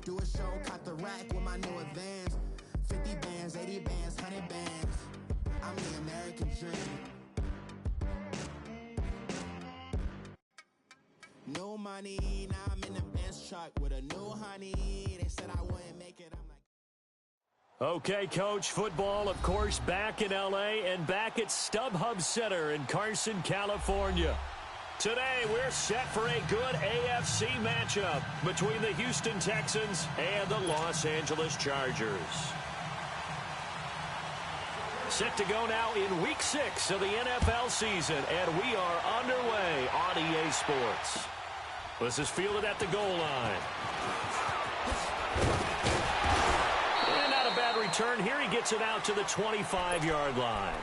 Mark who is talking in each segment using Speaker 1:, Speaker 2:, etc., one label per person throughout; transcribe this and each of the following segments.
Speaker 1: Do a show, caught the rack with my new advance. 50 bands, 80 bands, 100 bands. I'm the American dream. No money, now I'm in the Benz truck with a new honey. They said I wouldn't make it, I'm like...
Speaker 2: Okay, Coach, football, of course, back in L.A. and back at StubHub Center in Carson, California. Today, we're set for a good AFC matchup between the Houston Texans and the Los Angeles Chargers. Set to go now in Week 6 of the NFL season, and we are underway on EA Sports. This is fielded at the goal line. And not a bad return here. He gets it out to the 25-yard line.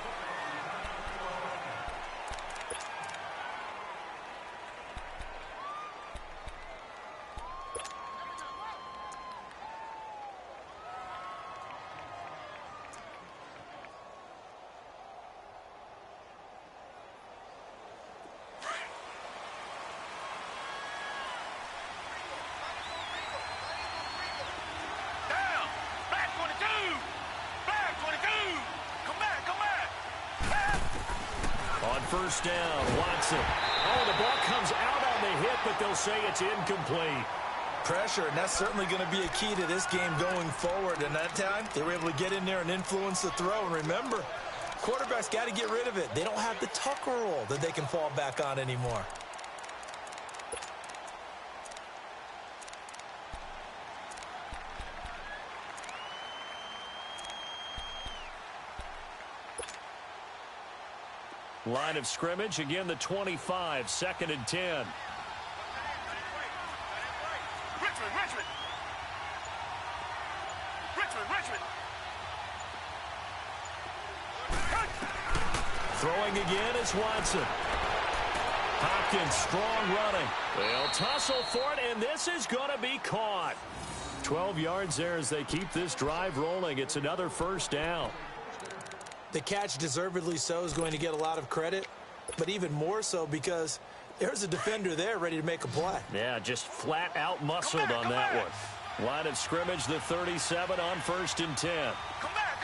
Speaker 2: First down, Watson. Oh, the ball comes out on the hit, but they'll say it's incomplete.
Speaker 3: Pressure, and that's certainly going to be a key to this game going forward. And that time, they were able to get in there and influence the throw. And remember, quarterbacks got to get rid of it. They don't have the Tucker rule that they can fall back on anymore.
Speaker 2: Line of scrimmage, again the 25, 2nd and 10. Richmond. Throwing again is Watson. Hopkins, strong running. They'll tussle for it, and this is going to be caught. 12 yards there as they keep this drive rolling. It's another first down.
Speaker 3: The catch, deservedly so, is going to get a lot of credit, but even more so because there's a defender there ready to make a play.
Speaker 2: Yeah, just flat out muscled on that one. Line of scrimmage, the 37 on 1st and 10.
Speaker 4: Come back.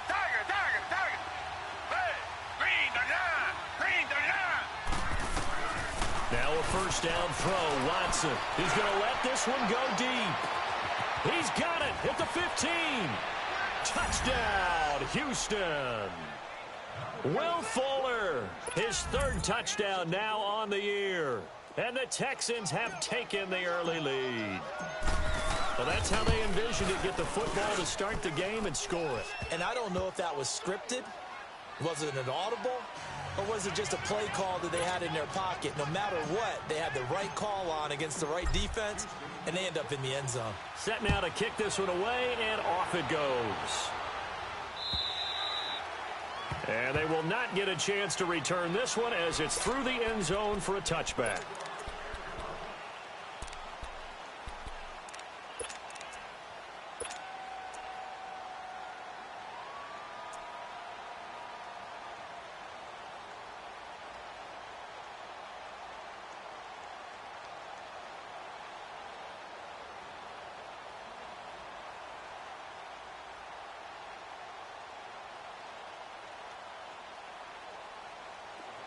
Speaker 4: Tiger. Hey, green 39.
Speaker 2: Now a first down throw, Watson. He's going to let this one go deep. He's got it at the 15. Touchdown, Houston. Will Fuller, his 3rd touchdown now on the year. And the Texans have taken the early lead. Well, that's how they envisioned it, get the football to start the game and score it.
Speaker 3: And I don't know if that was scripted. Was it an audible? Or was it just a play call that they had in their pocket? No matter what, they had the right call on against the right defense, and they end up in the end zone.
Speaker 2: Set now to kick this one away, and off it goes. And they will not get a chance to return this one as it's through the end zone for a touchback.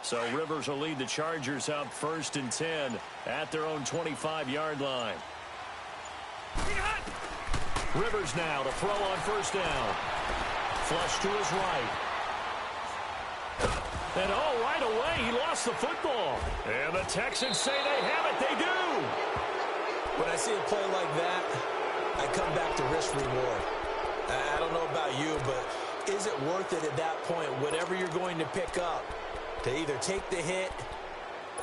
Speaker 2: So Rivers will lead the Chargers out 1st and 10 at their own 25-yard line. Rivers now to throw on 1st down. Flush to his right. And right away, he lost the football. And the Texans say they have it. They do.
Speaker 3: When I see a play like that, I come back to risk-reward. I don't know about you, but is it worth it at that point, whatever you're going to pick up, to either take the hit,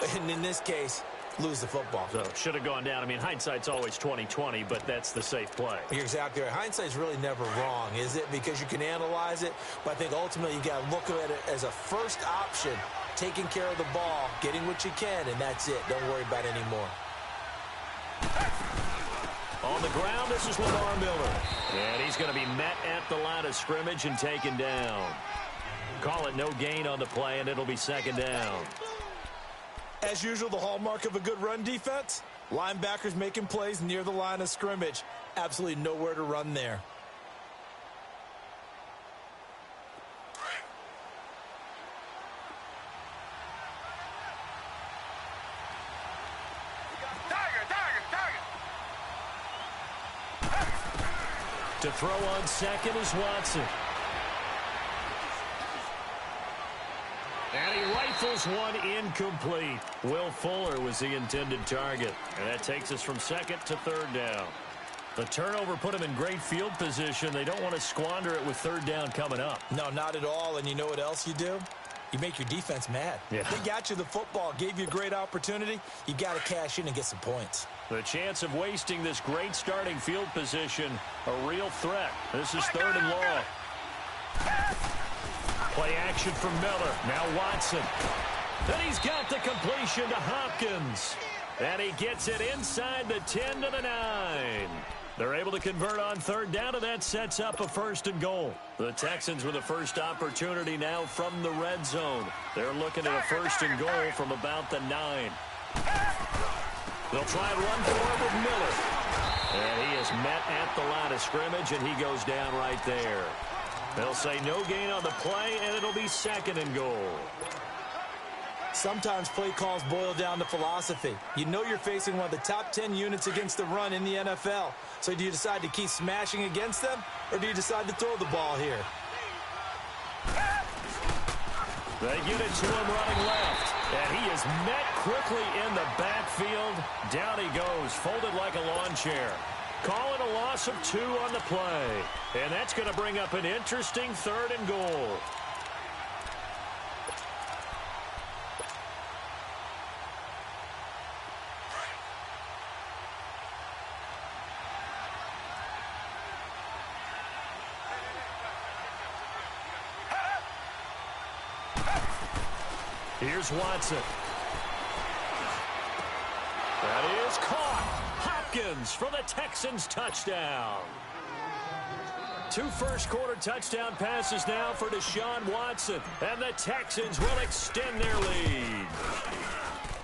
Speaker 3: and in this case, lose the football?
Speaker 2: So should have gone down. I mean, hindsight's always 20/20, but that's the safe play.
Speaker 3: You're exactly right. Hindsight's really never wrong, is it? Because you can analyze it, but I think ultimately you got to look at it as a first option, taking care of the ball, getting what you can, and that's it. Don't worry about it anymore.
Speaker 2: On the ground, this is Lamar Miller. And he's going to be met at the line of scrimmage and taken down. Call it no gain on the play, and it'll be 2nd down.
Speaker 3: As usual, the hallmark of a good run defense, linebackers making plays near the line of scrimmage. Absolutely nowhere to run there.
Speaker 2: To throw on second is Watson. And he rifles one incomplete. Will Fuller was the intended target. And that takes us from second to third down. The turnover put him in great field position. They don't want to squander it with third down coming up.
Speaker 3: No, not at all. And you know what else you do? You make your defense mad.
Speaker 2: Yeah.
Speaker 3: They got you the football, gave you a great opportunity. You got to cash in and get some points.
Speaker 2: The chance of wasting this great starting field position, a real threat. This is third and long. Play action from Miller. Now Watson. Then he's got the completion to Hopkins. And he gets it inside the 10 to the 9. They're able to convert on third down, and that sets up a first and goal. The Texans with a first opportunity now from the red zone. They're looking at a first and goal from about the 9. They'll try and run for it with Miller. And he is met at the line of scrimmage, and he goes down right there. They'll say no gain on the play, and it'll be second and goal.
Speaker 3: Sometimes play calls boil down to philosophy. You know you're facing one of the top 10 units against the run in the NFL. So do you decide to keep smashing against them, or do you decide to throw the ball here?
Speaker 2: They get it to him running left. And he is met quickly in the backfield. Down he goes, folded like a lawn chair. Call it a loss of 2 on the play. And that's going to bring up an interesting third and goal. Here's Watson. That is caught. Hopkins for the Texans touchdown. 2 first-quarter touchdown passes now for Deshaun Watson. And the Texans will extend their lead.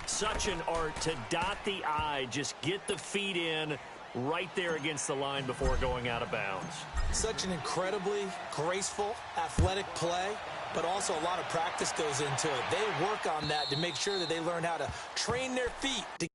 Speaker 2: Such an art to dot the I, just get the feet in right there against the line before going out of bounds.
Speaker 3: Such an incredibly graceful, athletic play. But also a lot of practice goes into it. They work on that to make sure that they learn how to train their feet to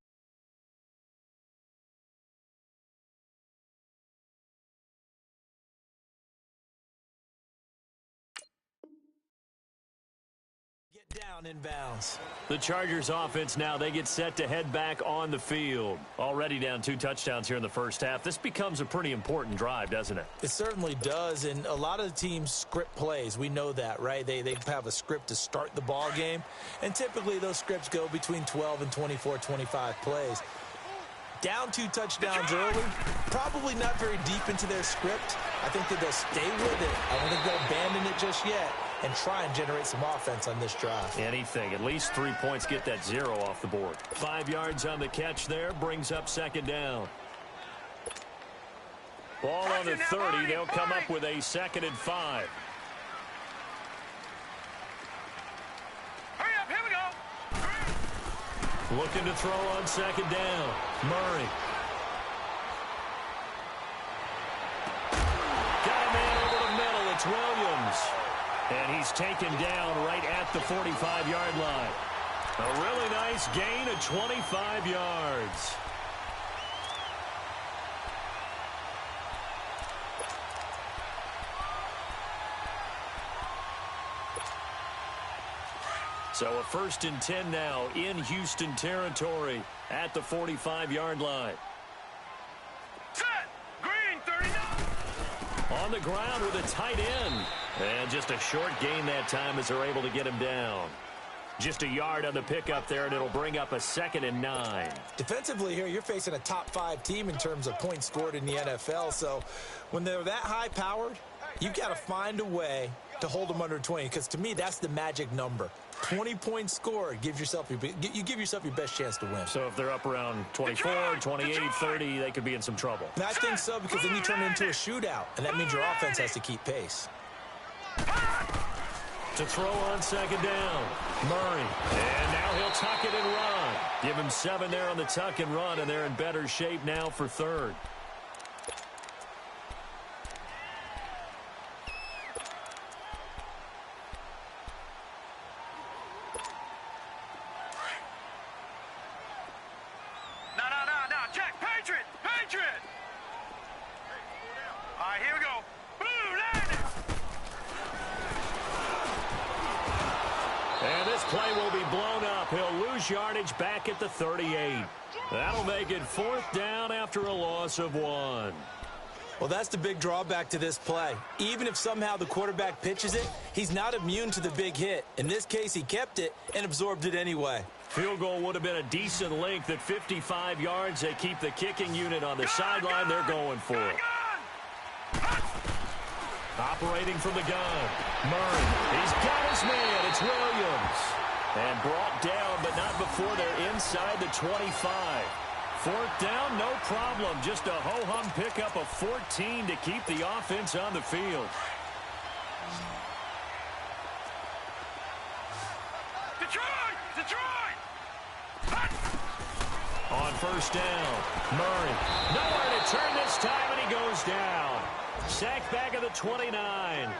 Speaker 3: get down in bounds.
Speaker 2: The Chargers offense now, they get set to head back on the field. Already down 2 touchdowns here in the first half. This becomes a pretty important drive, doesn't it?
Speaker 3: It certainly does, and a lot of the teams script plays. We know that, right? They have a script to start the ball game, and typically those scripts go between 12 and 24, 25 plays. Down 2 touchdowns early, probably not very deep into their script. I think that they'll stay with it. I don't think they'll abandon it just yet and try and generate some offense on this drive.
Speaker 2: Anything. At least 3 points, get that 0 off the board. 5 yards on the catch there, brings up second down. Ball on the 30. They'll come up with a 2nd and 5.
Speaker 4: Hurry up, here we go.
Speaker 2: Looking to throw on second down. Murray. Got a man over the middle. It's Williams. And he's taken down right at the 45-yard line. A really nice gain of 25 yards. So a 1st and 10 now in Houston territory at the 45-yard line.
Speaker 4: Set. Green 39.
Speaker 2: On the ground with a tight end. And just a short gain that time as they're able to get him down. Just a yard on the pickup there, and it'll bring up a 2nd and 9.
Speaker 3: Defensively here, you're facing a top 5 team in terms of points scored in the NFL. So when they're that high-powered, you've got to find a way to hold them under 20, because to me, that's the magic number. 20 points scored, you give yourself your best chance to win.
Speaker 2: So if they're up around 24, 28, 30, they could be in some trouble.
Speaker 3: And I think so, because then you turn it into a shootout, and that means your offense has to keep pace.
Speaker 2: To throw on second down. Murray. And now he'll tuck it and run. Give him 7 there on the tuck and run, and they're in better shape now for third.
Speaker 4: No. Check. Patriot. All right, here we go. Boom, land it.
Speaker 2: And this play will be blown up. He'll lose yardage back at the 38. That'll make it 4th down after a loss of 1.
Speaker 3: Well, that's the big drawback to this play. Even if somehow the quarterback pitches it, he's not immune to the big hit. In this case, he kept it and absorbed it anyway.
Speaker 2: Field goal would have been a decent length at 55 yards. They keep the kicking unit on the sideline. They're going for it. Operating from the gun. Murray. He's got his man. It's Williams. And brought down, but not before they're inside the 25. 4th down, no problem. Just a ho-hum pickup of 14 to keep the offense on the field.
Speaker 4: Detroit!
Speaker 2: On 1st down, Murray. Nowhere to turn this time, and he goes down. Sacked back at the 29.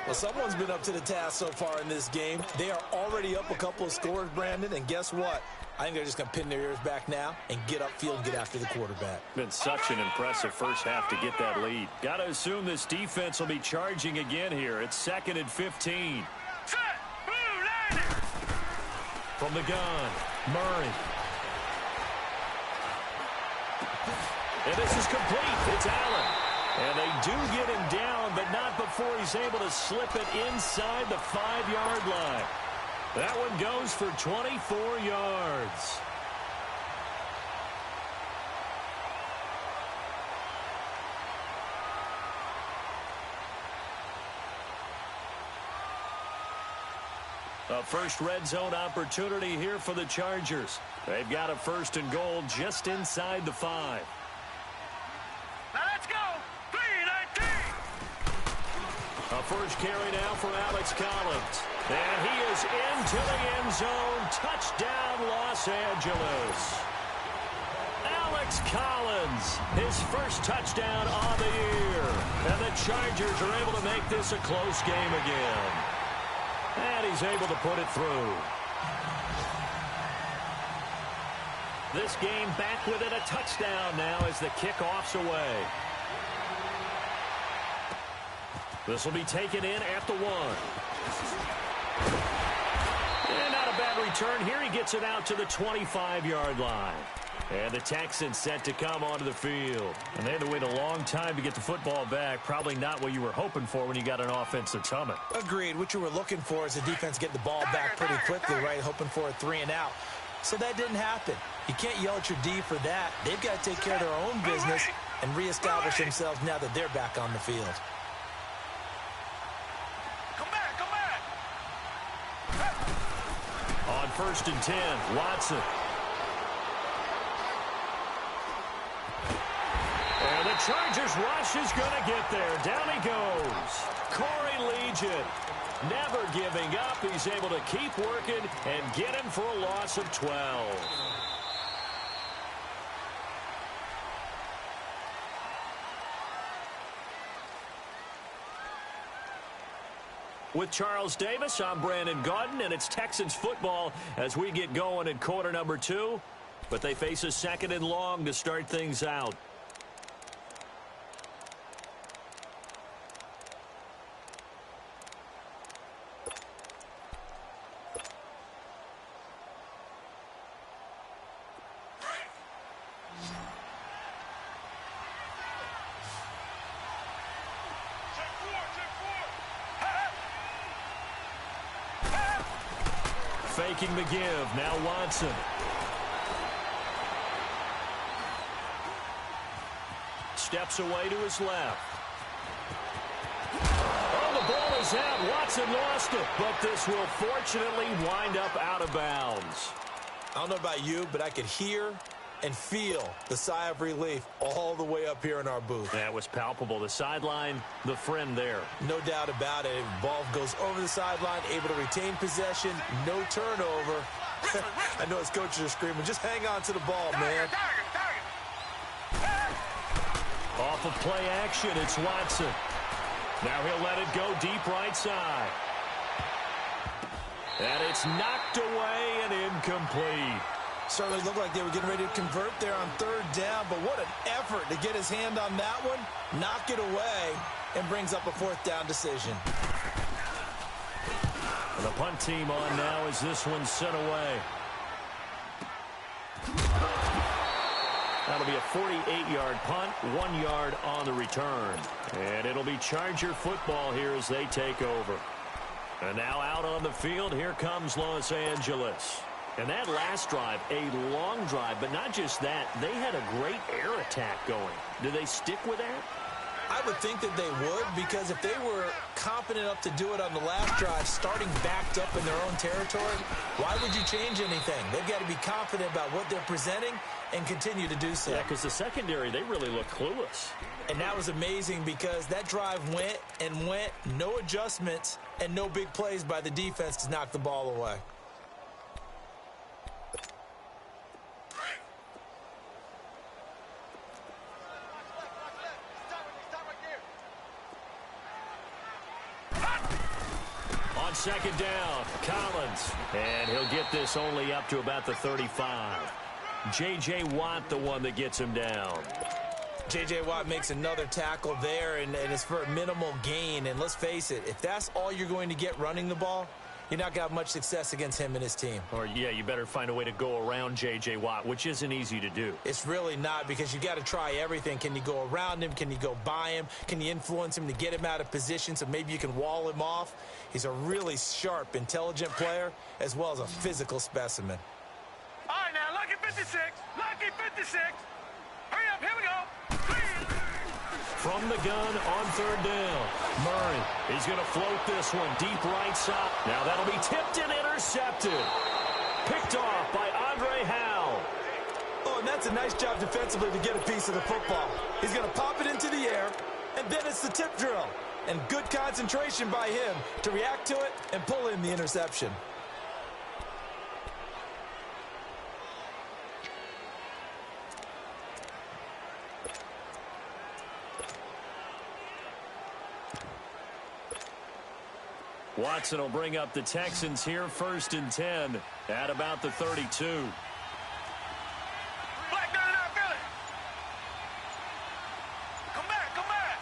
Speaker 3: Well, someone's been up to the task so far in this game. They are already up a couple of scores, Brandon, and guess what? I think they're just going to pin their ears back now and get upfield and get after the quarterback.
Speaker 2: Been such an impressive first half to get that lead. Got to assume this defense will be charging again here. It's 2nd and 15.
Speaker 4: Set! Boom, land it.
Speaker 2: From the gun, Murray. And this is complete. It's Allen. And they do get him down, but not before he's able to slip it inside the 5-yard line. That one goes for 24 yards. A first red zone opportunity here for the Chargers. They've got a 1st and goal just inside the 5.
Speaker 4: Now let's go. 3-19.
Speaker 2: A first carry now for Alex Collins. And he is into the end zone. Touchdown, Los Angeles. Alex Collins, his first touchdown on the year. And the Chargers are able to make this a close game again. And he's able to put it through. This game back within a touchdown now as the kickoff's away. This will be taken in at the 1. And not a bad return here. He gets it out to the 25-yard line. And the Texans set to come onto the field. And they had to wait a long time to get the football back. Probably not what you were hoping for when you got an offense that's humming.
Speaker 3: Agreed. What you were looking for is the defense getting the ball back pretty quickly, right? Hoping for a 3 and out. So that didn't happen. You can't yell at your D for that. They've got to take care of their own business and reestablish themselves now that they're back on the field.
Speaker 4: Come back.
Speaker 2: On 1st and 10, Watson. And the Chargers rush is going to get there. Down he goes. Corey Legion never giving up. He's able to keep working and get him for a loss of 12. With Charles Davis, I'm Brandon Gaudin, and it's Texans football as we get going in quarter number 2. But they face a 2nd and long to start things out. Faking the give. Now Watson. Steps away to his left. Oh, the ball is out. Watson lost it. But this will fortunately wind up out of bounds.
Speaker 3: I don't know about you, but I could hear and feel the sigh of relief all the way up here in our booth.
Speaker 2: That was palpable. The sideline, the friend there.
Speaker 3: No doubt about it. Ball goes over the sideline, able to retain possession, no turnover. I know his coaches are screaming, just hang on to the ball, man.
Speaker 2: Off of play action, it's Watson. Now he'll let it go deep right side. And it's knocked away and incomplete.
Speaker 3: Certainly looked like they were getting ready to convert there on third down, but what an effort to get his hand on that one, knock it away, and brings up a fourth down decision.
Speaker 2: And the punt team on now as this one's sent away. That'll be a 48-yard punt, 1 yard on the return. And it'll be Charger football here as they take over. And now out on the field, here comes Los Angeles. And that last drive, a long drive, but not just that, they had a great air attack going. Do they stick with that?
Speaker 3: I would think that they would, because if they were confident enough to do it on the last drive, starting backed up in their own territory, why would you change anything? They've got to be confident about what they're presenting and continue to do so.
Speaker 2: Yeah, because the secondary, they really look clueless.
Speaker 3: And that was amazing because that drive went and went, no adjustments, and no big plays by the defense to knock the ball away.
Speaker 2: On second down, Collins. And he'll get this only up to about the 35. J.J. Watt, the one that gets him down.
Speaker 3: J.J. Watt makes another tackle there, and it's for a minimal gain. And let's face it, if that's all you're going to get running the ball, you're not going to have much success against him and his team.
Speaker 2: Or, yeah, you better find a way to go around J.J. Watt, which isn't easy to do.
Speaker 3: It's really not, because you got to try everything. Can you go around him? Can you go by him? Can you influence him to get him out of position so maybe you can wall him off? He's a really sharp, intelligent player, as well as a physical specimen.
Speaker 4: All right, now, lucky 56. Lucky 56. Hurry up, here we go.
Speaker 2: From the gun on third down, Murray. He's going to float this one deep right side. Now that'll be tipped and intercepted. Picked off by Andre Howell.
Speaker 3: Oh, and that's a nice job defensively to get a piece of the football. He's going to pop it into the air, and then it's the tip drill. And good concentration by him to react to it and pull in the interception.
Speaker 2: Watson will bring up the Texans here, 1st and 10 at about the 32.
Speaker 4: Black 99 Philly. Come back, come back.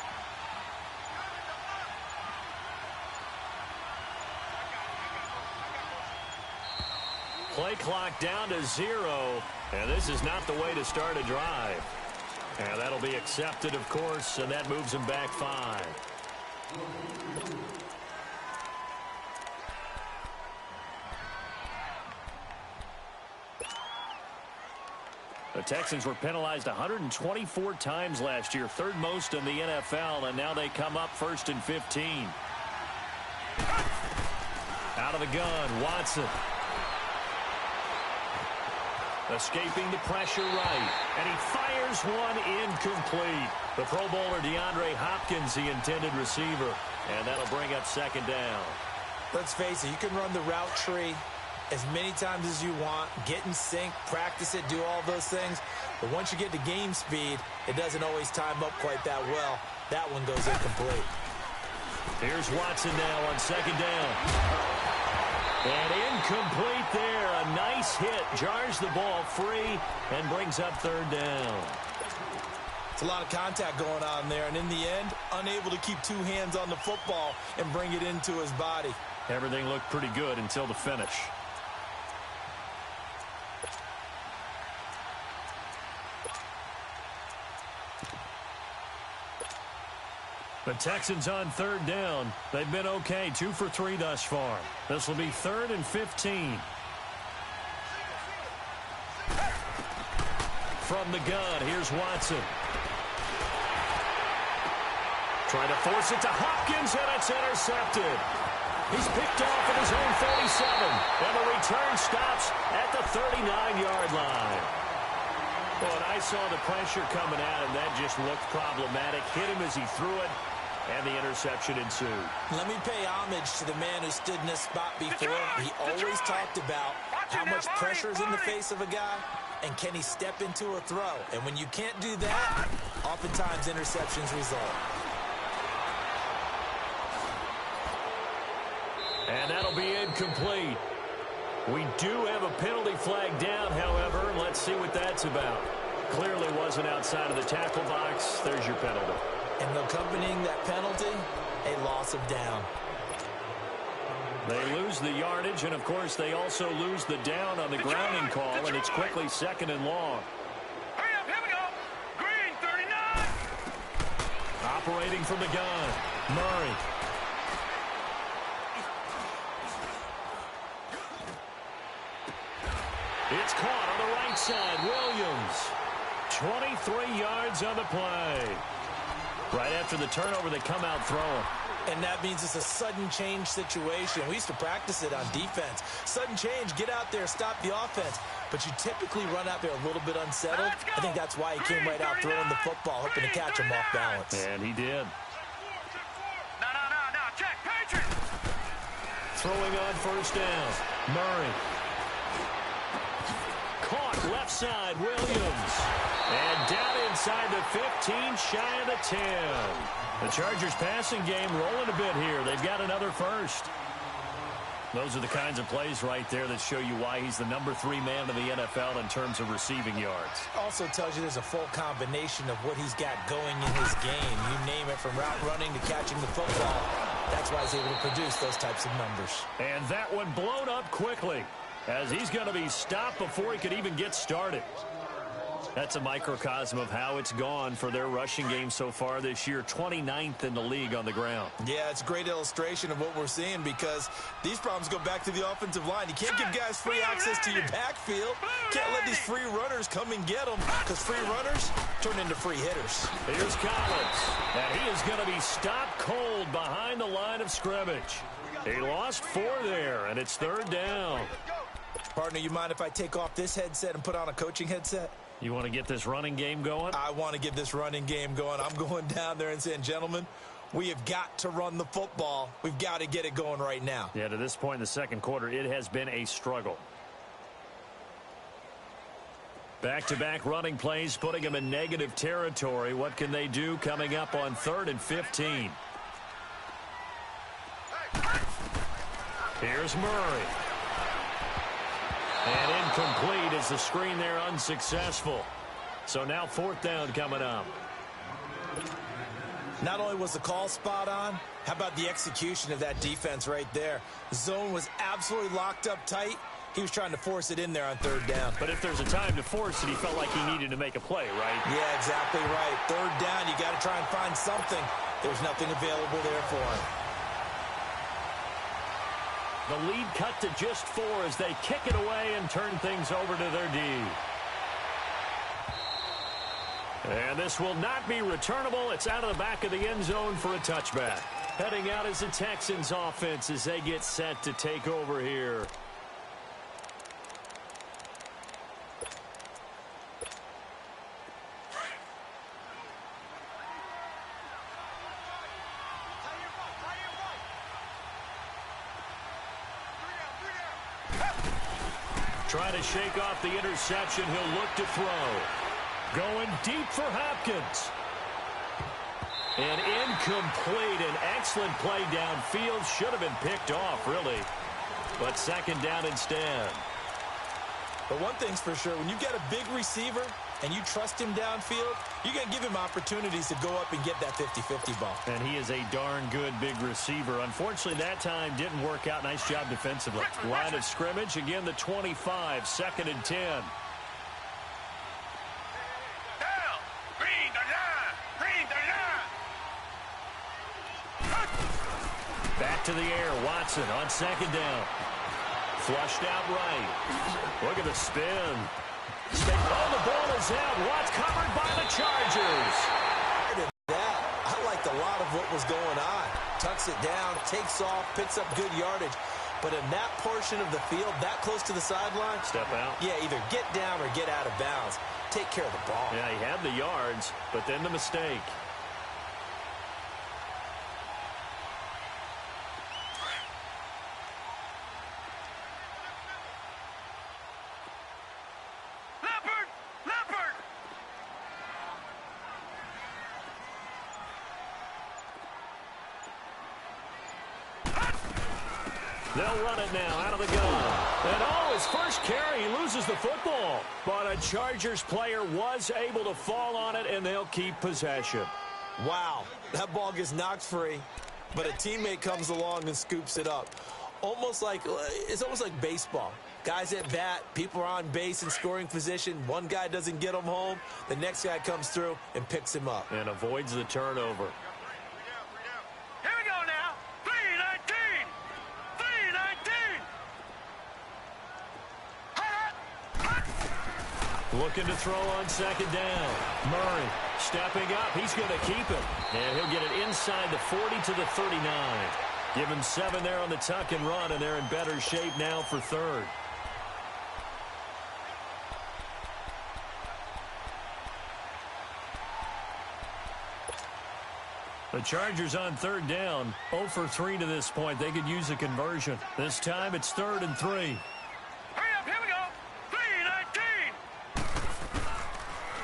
Speaker 2: Play clock down to 0, and this is not the way to start a drive. And that'll be accepted, of course, and that moves him back 5. The Texans were penalized 124 times last year, 3rd most in the NFL, and now they come up 1st and 15. Out of the gun, Watson. Escaping the pressure right, and he fires one incomplete. The Pro Bowler DeAndre Hopkins, the intended receiver, and that'll bring up 2nd down.
Speaker 3: Let's face it, you can run the route tree as many times as you want, get in sync, practice it, do all those things. But once you get to game speed, it doesn't always time up quite that well. That one goes incomplete.
Speaker 2: Here's Watson now on 2nd down. And incomplete there. A nice hit. Jars the ball free and brings up 3rd down.
Speaker 3: It's a lot of contact going on there. And in the end, unable to keep 2 hands on the football and bring it into his body.
Speaker 2: Everything looked pretty good until the finish. The Texans on 3rd down. They've been okay, 2 for 3 thus far. This will be 3rd and 15. From the gun, here's Watson. Trying to force it to Hopkins, and it's intercepted. He's picked off at his own 37, and the return stops at the 39-yard line. Well, and I saw the pressure coming at him. That just looked problematic. Hit him as he threw it, and the interception ensued.
Speaker 3: Let me pay homage to the man who stood in this spot before. He always talked about how much pressure is in the face of a guy, and can he step into a throw. And when you can't do that, oftentimes interceptions result.
Speaker 2: And that'll be incomplete. We do have a penalty flag down, however. Let's see what that's about. Clearly wasn't outside of the tackle box. There's your penalty.
Speaker 3: And accompanying that penalty, a loss of down.
Speaker 2: They lose the yardage, and, of course, they also lose the down on the grounding call, and it's quickly 2nd and long.
Speaker 4: Hurry up, here we go. Green, 39.
Speaker 2: Operating from the gun, Murray. It's caught on the right side. Williams. 23 yards on the play. Right after the turnover, they come out throwing.
Speaker 3: And that means it's a sudden change situation. We used to practice it on defense. Sudden change, get out there, stop the offense. But you typically run out there a little bit unsettled. I think that's why he came right out throwing the football, hoping to catch him off balance.
Speaker 2: And he did.
Speaker 4: No, check, Patriots.
Speaker 2: Throwing on 1st down. Murray. Caught left side, Williams. And down inside the 15, shy of the 10. The Chargers passing game rolling a bit here. They've got another first. Those are the kinds of plays right there that show you why he's the number 3 man in the NFL in terms of receiving yards.
Speaker 3: Also tells you there's a full combination of what he's got going in his game. You name it, from route running to catching the football. That's why he's able to produce those types of numbers.
Speaker 2: And that one blown up quickly, as he's going to be stopped before he could even get started. That's a microcosm of how it's gone for their rushing game so far this year. 29th in the league on the ground.
Speaker 3: Yeah, it's a great illustration of what we're seeing, because these problems go back to the offensive line. You can't give guys free access to your backfield. Can't let these free runners come and get them, because free runners turn into free hitters.
Speaker 2: Here's Collins, and he is going to be stopped cold behind the line of scrimmage. He lost 4 there, and it's 3rd down.
Speaker 3: Partner, you mind if I take off this headset and put on a coaching headset?
Speaker 2: You want to get this running game going?
Speaker 3: I want to get this running game going. I'm going down there and saying, gentlemen, we have got to run the football. We've got to get it going right now.
Speaker 2: Yeah, to this point in the 2nd quarter, it has been a struggle. Back-to-back running plays, putting them in negative territory. What can they do coming up on 3rd and 15? Here's Murray. And incomplete as the screen there unsuccessful. So now 4th down coming up.
Speaker 3: Not only was the call spot on, how about the execution of that defense right there? The zone was absolutely locked up tight. He was trying to force it in there on 3rd down.
Speaker 2: But if there's a time to force it, he felt like he needed to make a play, right?
Speaker 3: Yeah, exactly right. 3rd down, you got to try and find something. There's nothing available there for him.
Speaker 2: The lead cut to just 4 as they kick it away and turn things over to their D. And this will not be returnable. It's out of the back of the end zone for a touchback. Heading out is the Texans offense as they get set to take over here. Trying to shake off the interception. He'll look to throw. Going deep for Hopkins. And incomplete. An excellent play downfield. Should have been picked off, really. But 2nd down instead.
Speaker 3: But one thing's for sure, when you've got a big receiver and you trust him downfield, you're going to give him opportunities to go up and get that 50-50 ball.
Speaker 2: And he is a darn good big receiver. Unfortunately, that time didn't work out. Nice job defensively. Line of scrimmage, again, the 25, 2nd and 10.
Speaker 4: Down. Green, the line. Green, the line.
Speaker 2: Back to the air. Watson on 2nd down. Flushed out right. Look at the spin. Oh, the ball is out. Watts covered by the Chargers.
Speaker 3: I liked a lot of what was going on. Tucks it down, takes off, picks up good yardage. But in that portion of the field, that close to the sideline,
Speaker 2: step out.
Speaker 3: Yeah, either get down or get out of bounds. take care of the ball.
Speaker 2: Yeah, he had the yards, but then the mistake. They'll run it now out of the gun. And his first carry, he loses the football. But a Chargers player was able to fall on it, and they'll keep possession.
Speaker 3: Wow, that ball gets knocked free, but a teammate comes along and scoops it up. It's almost like baseball. Guys at bat, people are on base in scoring position. One guy doesn't get him home. The next guy comes through and picks him up.
Speaker 2: And avoids the turnover. Looking to throw on second down. Murray stepping up. He's going to keep it. And he'll get it inside the 40 to the 39. Give him 7 there on the tuck and run, and they're in better shape now for third. The Chargers on third down. 0 for 3 to this point. They could use a conversion. This time it's 3rd and 3.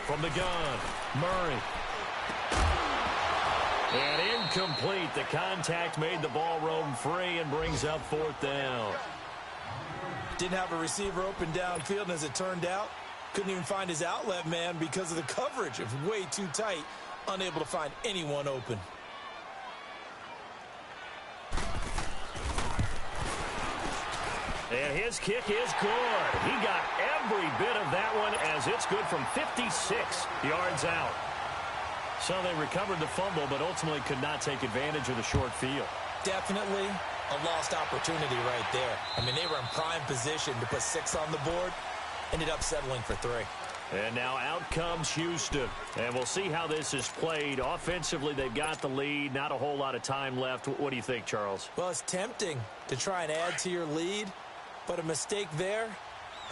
Speaker 2: From the gun, Murray. And incomplete. The contact made the ball roam free and brings up 4th down.
Speaker 3: Didn't have a receiver open downfield, and as it turned out, couldn't even find his outlet man because of the coverage. It was way too tight, unable to find anyone open.
Speaker 2: And his kick is good. He got every bit of that one as it's good from 56 yards out. So they recovered the fumble, but ultimately could not take advantage of the short field.
Speaker 3: Definitely a lost opportunity right there. I mean, they were in prime position to put 6 on the board. Ended up settling for 3.
Speaker 2: And now out comes Houston. And we'll see how this is played. Offensively, they've got the lead. Not a whole lot of time left. What do you think, Charles?
Speaker 3: Well, it's tempting to try and add to your lead. But a mistake there,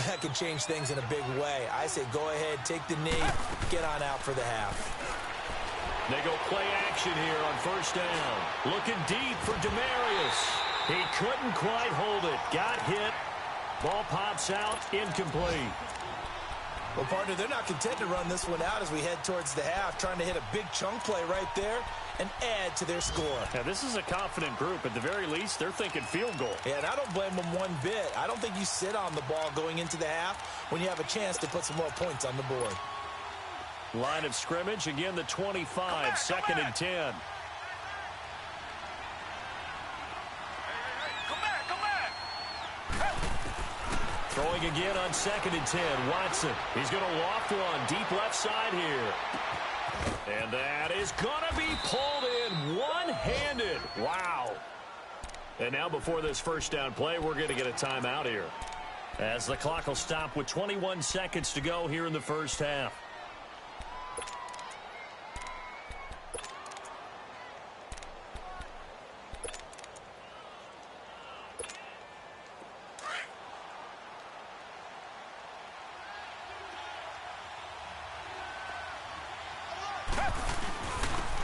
Speaker 3: that could change things in a big way. I say go ahead, take the knee, get on out for the half.
Speaker 2: They go play action here on first down. Looking deep for Demarius. He couldn't quite hold it. Got hit. Ball pops out, incomplete.
Speaker 3: Well, partner, they're not content to run this one out as we head towards the half, trying to hit a big chunk play right there and add to their score.
Speaker 2: Now, this is a confident group. At the very least, they're thinking field goal.
Speaker 3: Yeah, and I don't blame them one bit. I don't think you sit on the ball going into the half when you have a chance to put some more points on the board.
Speaker 2: Line of scrimmage, again, the 25, 2nd and 10. Throwing again on 2nd and 10. Watson. He's going to loft one deep left side here. And that is going to be pulled in one-handed. Wow. And now before this first down play, we're going to get a timeout here, as the clock will stop with 21 seconds to go here in the first half.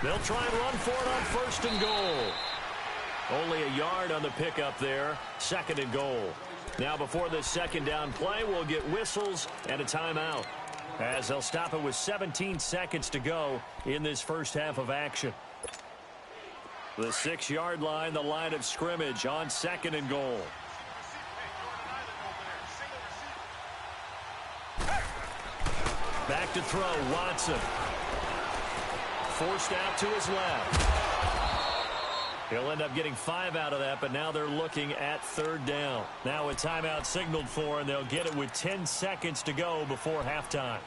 Speaker 2: They'll try and run for it on 1st and goal. Only a yard on the pickup there. 2nd and goal. Now before this second down play, we'll get whistles and a timeout, as they'll stop it with 17 seconds to go in this first half of action. The 6-yard line, the line of scrimmage on 2nd and goal. Back to throw, Watson. Forced out to his left. He'll end up getting 5 out of that, but now they're looking at 3rd down. Now a timeout signaled for, and they'll get it with 10 seconds to go before halftime.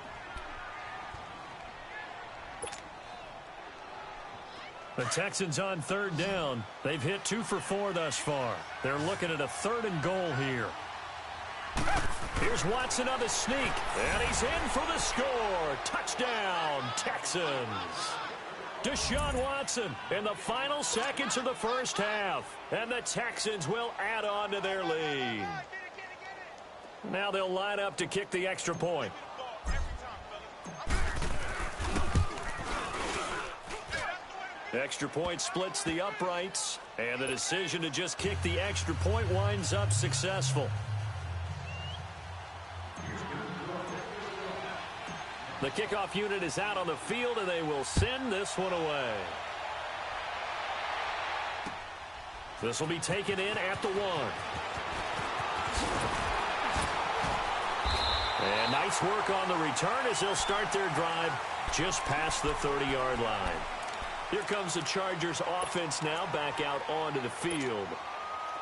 Speaker 2: The Texans on 3rd down. They've hit 2 for 4 thus far. They're looking at a 3rd and goal here. Here's Watson on the sneak, and he's in for the score. Touchdown, Texans. Deshaun Watson in the final seconds of the first half, and the Texans will add on to their lead. Now they'll line up to kick the extra point. Extra point splits the uprights, and the decision to just kick the extra point winds up successful. The kickoff unit is out on the field, and they will send this one away. This will be taken in at the 1. And nice work on the return as they'll start their drive just past the 30-yard line. Here comes the Chargers offense now back out onto the field.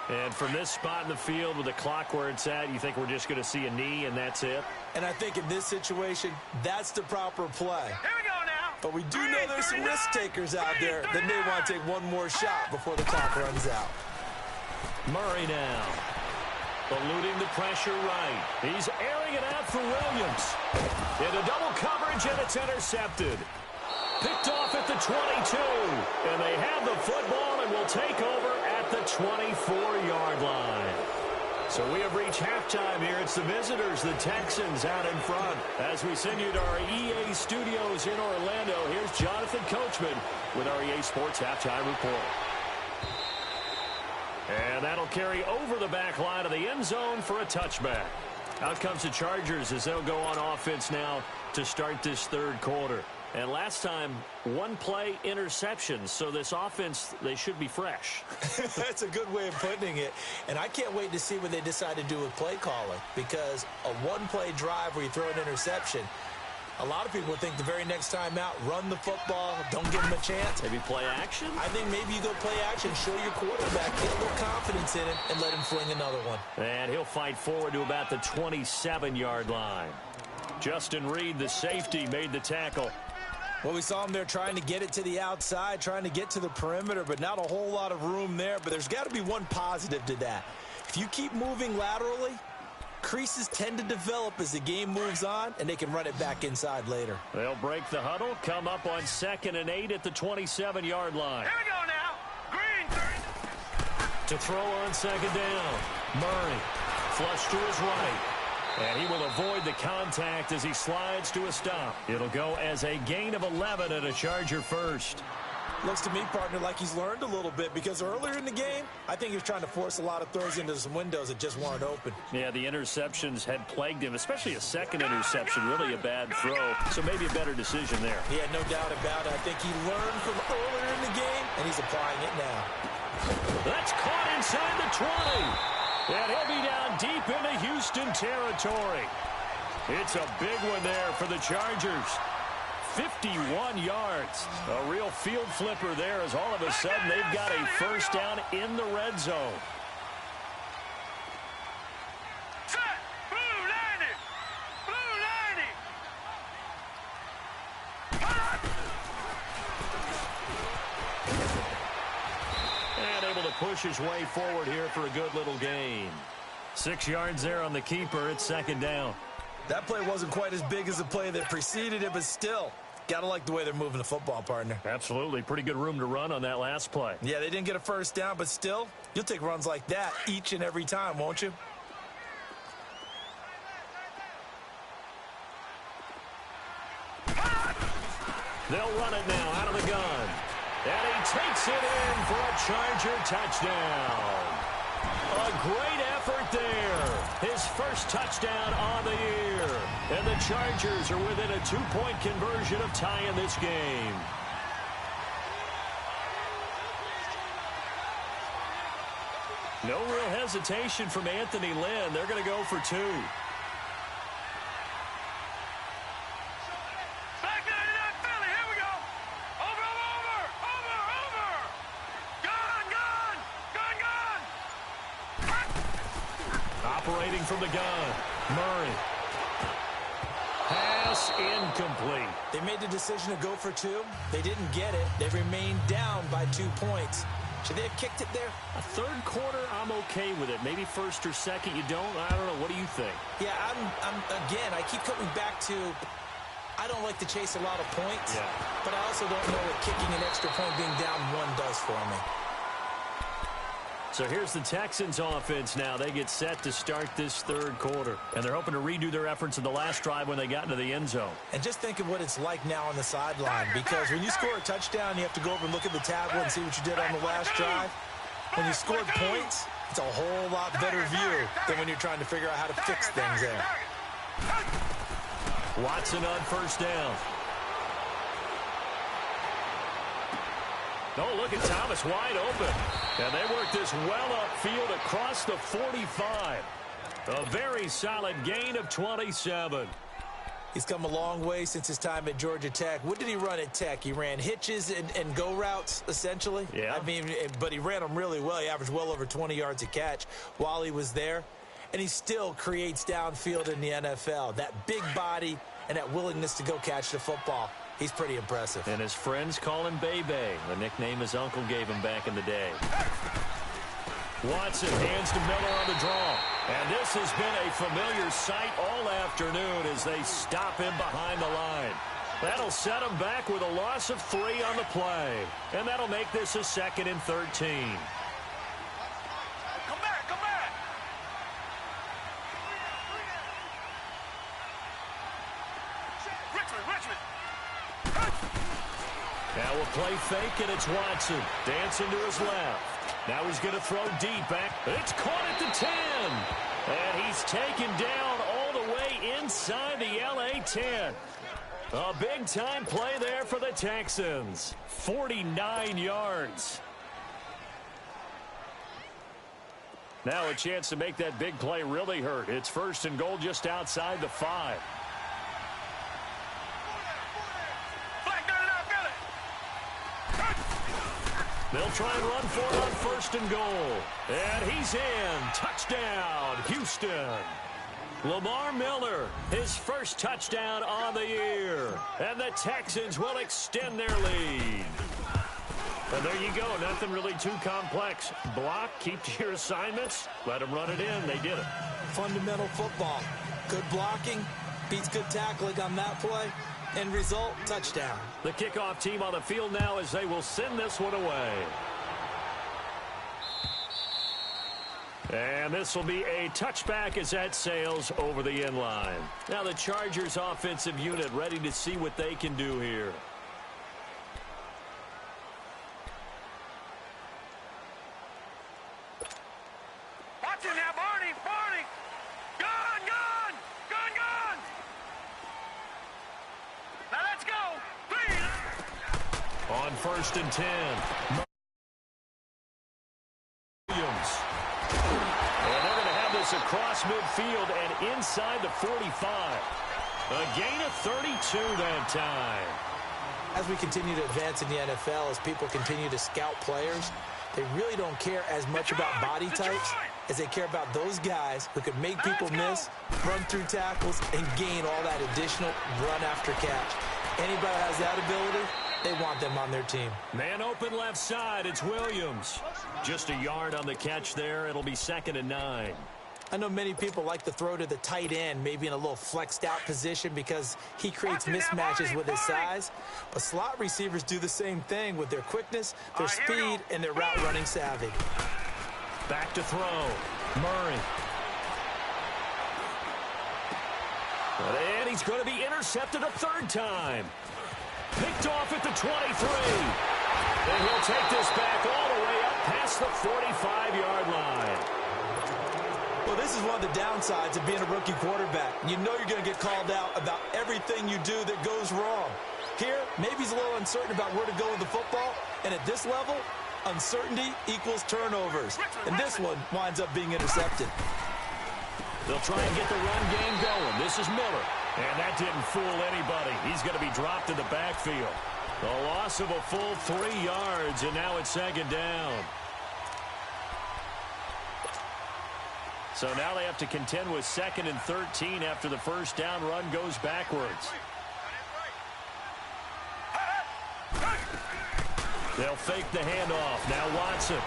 Speaker 2: And from this spot in the field with the clock where it's at, you think we're just going to see a knee and that's it?
Speaker 3: And I think in this situation, that's the proper play.
Speaker 4: Here we go now.
Speaker 3: But we do know there's some risk takers out there that may want to take one more shot before the clock runs out.
Speaker 2: Murray now. Eluding the pressure right. He's airing it out for Williams. Into double coverage, and it's intercepted. Picked off at the 22. And they have the football and will take over at the 24-yard line. So we have reached halftime here. It's the visitors, the Texans, out in front. As we send you to our EA studios in Orlando, here's Jonathan Coachman with our EA Sports Halftime Report. And that'll carry over the back line of the end zone for a touchback. Out comes the Chargers as they'll go on offense now to start this third quarter. And last time, one play interceptions. So this offense, they should be fresh.
Speaker 3: That's a good way of putting it. And I can't wait to see what they decide to do with play calling. Because a one-play drive where you throw an interception, a lot of people think the very next time out, run the football, don't give them a chance.
Speaker 2: Maybe play action?
Speaker 3: I think maybe you go play action, show your quarterback, get a little confidence in him, and let him fling another one.
Speaker 2: And he'll fight forward to about the 27-yard line. Justin Reed, the safety, made the tackle.
Speaker 3: Well, we saw him there trying to get it to the outside, trying to get to the perimeter, but not a whole lot of room there. But there's got to be one positive to that. If you keep moving laterally, creases tend to develop as the game moves on, and they can run it back inside later.
Speaker 2: They'll break the huddle, come up on 2nd and 8 at the 27-yard line.
Speaker 4: Here we go now. Green.
Speaker 2: To throw on 2nd down, Murray flush to his right. And he will avoid the contact as he slides to a stop. It'll go as a gain of 11 and a Charger first.
Speaker 3: Looks to me, partner, like he's learned a little bit because earlier in the game, I think he was trying to force a lot of throws into some windows that just weren't open.
Speaker 2: Yeah, the interceptions had plagued him, especially a second interception, really a bad throw. So maybe a better decision there.
Speaker 3: Yeah, no doubt about it. I think he learned from earlier in the game, and he's applying it now.
Speaker 2: That's caught inside the 20. And he'll be down deep into Houston territory. It's a big one there for the Chargers. 51 yards. A real field flipper there as all of a sudden they've got a first down in the red zone.
Speaker 4: Set. Blue 90. Blue 90.
Speaker 2: And able to push his way forward here for a good little gain. 6 yards there on the keeper. It's 2nd down.
Speaker 3: That play wasn't quite as big as the play that preceded it, but still, gotta like the way they're moving the football, partner.
Speaker 2: Absolutely. Pretty good room to run on that last play.
Speaker 3: Yeah, they didn't get a first down, but still, you'll take runs like that each and every time, won't you?
Speaker 2: They'll run it now out of the gun. And he takes it in for a Charger touchdown. A great effort there. His first touchdown on the year. And the Chargers are within a 2-point conversion of tying this game. No real hesitation from Anthony Lynn. They're going to go for 2.
Speaker 4: Back 99 Philly. Here we go. Over. Gun.
Speaker 2: Operating from the gun. Murray. Pass incomplete.
Speaker 3: They made the decision to go for 2. They didn't get it. They remained down by 2 points. Should they have kicked it there?
Speaker 2: A third quarter, I'm okay with it. Maybe first or second, you don't. I don't know. What do you think?
Speaker 3: Yeah, again, I keep coming back to, I don't like to chase a lot of points, but I also don't know what kicking an extra point being down 1 does for me.
Speaker 2: So here's the Texans offense now. They get set to start this third quarter. And they're hoping to redo their efforts in the last drive when they got into the end zone.
Speaker 3: And just think of what it's like now on the sideline. Because when you score a touchdown, you have to go over and look at the tablet and see what you did on the last drive. When you scored points, it's a whole lot better view than when you're trying to figure out how to fix things there.
Speaker 2: Watson on first down. Oh, look at Thomas wide open. And they work this well upfield across the 45. A very solid gain of 27.
Speaker 3: He's come a long way since his time at Georgia Tech. What did he run at Tech? He ran hitches and go routes, essentially.
Speaker 2: Yeah.
Speaker 3: I mean, but he ran them really well. He averaged well over 20 yards a catch while he was there. And he still creates downfield in the NFL. That big body and that willingness to go catch the football. He's pretty impressive.
Speaker 2: And his friends call him Bebe, the nickname his uncle gave him back in the day. Watson hands to Miller on the draw. And this has been a familiar sight all afternoon as they stop him behind the line. That'll set him back with a loss of 3 on the play. And that'll make this a 2nd and 13.
Speaker 4: Come back, come back. Richmond.
Speaker 2: Now we'll play fake, and it's Watson. Dancing to his left. Now he's going to throw deep back. It's caught at the 10. And he's taken down all the way inside the LA 10. A big-time play there for the Texans. 49 yards. Now a chance to make that big play really hurt. It's 1st and goal just outside the 5. They'll try and run for it on 1st and goal. And he's in. Touchdown, Houston. Lamar Miller, his first touchdown on the year. And the Texans will extend their lead. And there you go. Nothing really too complex. Block, keep to your assignments, let them run it in. They did it.
Speaker 3: Fundamental football. Good blocking, beats good tackling on that play. End result, touchdown.
Speaker 2: The kickoff team on the field now as they will send this one away. And this will be a touchback as that sails over the end line. Now the Chargers offensive unit ready to see what they can do here.
Speaker 4: Watch it now, Barney. Gun. Now let's go. 3.
Speaker 2: On 1st and 10. Williams. And they're going to have this across midfield and inside the 45. A gain of 32 that time.
Speaker 3: As we continue to advance in the NFL, as people continue to scout players, they really don't care as much about body types as they care about those guys who can make people miss, run through tackles, and gain all that additional run after catch. Anybody that has that ability, they want them on their team.
Speaker 2: Man open left side, it's Williams. Just a yard on the catch there. It'll be 2nd and 9.
Speaker 3: I know many people like to throw to the tight end, maybe in a little flexed out position because he creates mismatches with his size. But slot receivers do the same thing with their quickness, their speed, and their route running savvy.
Speaker 2: Back to throw. Murray. And he's going to be intercepted a 3rd time. Picked off at the 23. And he'll take this back all the way up past the 45-yard line.
Speaker 3: Well, this is one of the downsides of being a rookie quarterback. You know you're going to get called out about everything you do that goes wrong. Here, maybe he's a little uncertain about where to go with the football. And at this level, uncertainty equals turnovers. And this one winds up being intercepted.
Speaker 2: They'll try and get the run game going. This is Miller. And that didn't fool anybody. He's going to be dropped in the backfield. A loss of a full 3 yards, and now it's 2nd down. So now they have to contend with 2nd and 13 after the first down run goes backwards. They'll fake the handoff. Now Watson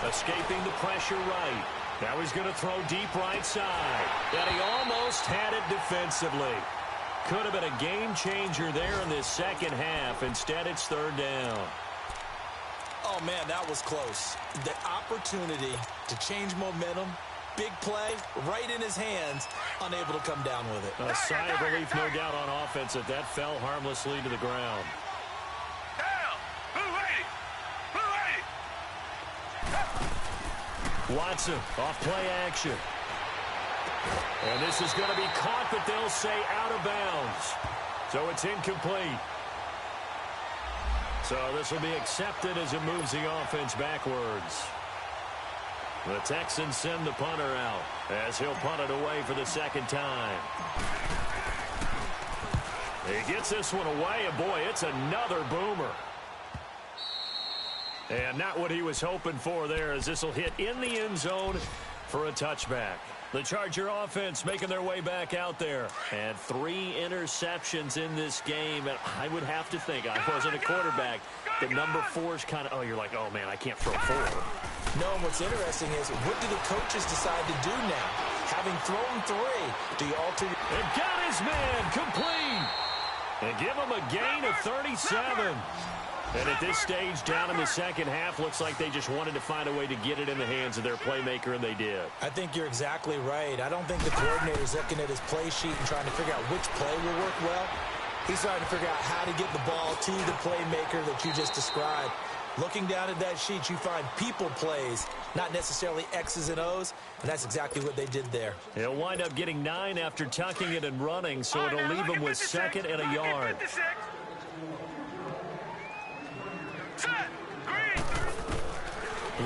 Speaker 2: escaping the pressure right. Now he's going to throw deep right side. And he almost had it defensively. Could have been a game changer there in this second half. Instead, it's 3rd down.
Speaker 3: Oh, man, that was close. The opportunity to change momentum, big play, right in his hands, unable to come down with it.
Speaker 2: A sigh of relief, no doubt, on offense that fell harmlessly to the ground. Watson, off play action. And this is going to be caught, but they'll say out of bounds. So it's incomplete. So this will be accepted as it moves the offense backwards. The Texans send the punter out as he'll punt it away for the second time. He gets this one away, and boy, it's another boomer. And not what he was hoping for there, as this will hit in the end zone for a touchback. The Charger offense making their way back out there. And 3 interceptions in this game. And I would have to think, I wasn't a quarterback, the number 4 is kind of, you're like, oh, man, I can't throw 4.
Speaker 3: No, and what's interesting is, what do the coaches decide to do now? Having thrown 3, do you alter your...
Speaker 2: And got his man complete. And give him a gain of 37. And at this stage, down in the second half, looks like they just wanted to find a way to get it in the hands of their playmaker, and they did.
Speaker 3: I think you're exactly right. I don't think the coordinator's looking at his play sheet and trying to figure out which play will work well. He's trying to figure out how to get the ball to the playmaker that you just described. Looking down at that sheet, you find people plays, not necessarily X's and O's, and that's exactly what they did there.
Speaker 2: He'll wind up getting 9 after tucking it and running, so it'll leave him with 2nd and a yard.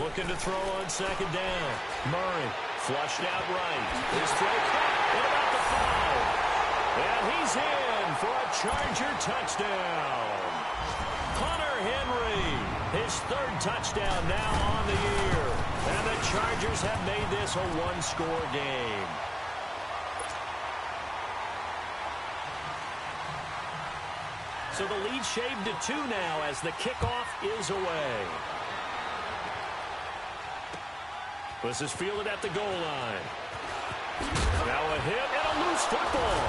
Speaker 2: Looking to throw on 2nd down. Murray flushed out right. His throw caught. What about the foul? And he's in for a Charger touchdown. Hunter Henry, his 3rd touchdown now on the year. And the Chargers have made this a 1-score game. So the lead shaved to 2 now as the kickoff is away. This is fielded at the goal line. Now a hit and a loose football.